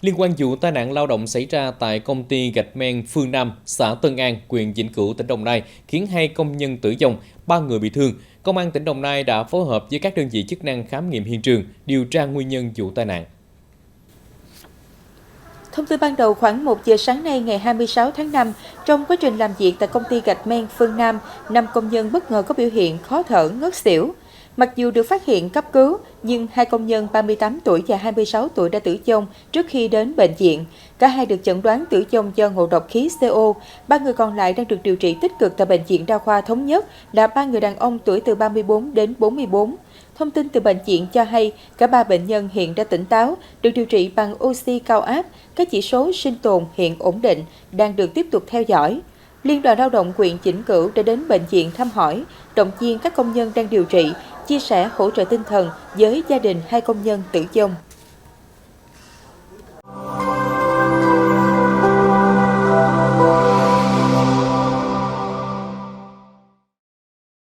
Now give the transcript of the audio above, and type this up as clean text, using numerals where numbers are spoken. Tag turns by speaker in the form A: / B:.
A: Liên quan vụ tai nạn lao động xảy ra tại công ty gạch men Phương Nam, xã Tân An, huyện Vĩnh Cửu, tỉnh Đồng Nai, khiến 2 công nhân tử vong, 3 người bị thương. Công an tỉnh Đồng Nai đã phối hợp với các đơn vị chức năng khám nghiệm hiện trường, điều tra nguyên nhân vụ tai nạn.
B: Thông tin ban đầu khoảng 1 giờ sáng nay ngày 26 tháng 5, trong quá trình làm việc tại công ty gạch men Phương Nam, 5 công nhân bất ngờ có biểu hiện khó thở, ngất xỉu. Mặc dù được phát hiện cấp cứu, nhưng 2 công nhân 38 tuổi và 26 tuổi đã tử vong trước khi đến bệnh viện. Cả hai được chẩn đoán tử vong do ngộ độc khí CO. 3 người còn lại đang được điều trị tích cực tại Bệnh viện Đa khoa Thống Nhất là 3 người đàn ông tuổi từ 34 đến 44. Thông tin từ bệnh viện cho hay, cả 3 bệnh nhân hiện đã tỉnh táo, được điều trị bằng oxy cao áp, các chỉ số sinh tồn hiện ổn định, đang được tiếp tục theo dõi. Liên đoàn Lao động huyện Vĩnh Cửu đã đến bệnh viện thăm hỏi, động viên các công nhân đang điều trị, chia sẻ hỗ trợ tinh thần với gia đình 2 công nhân tử vong.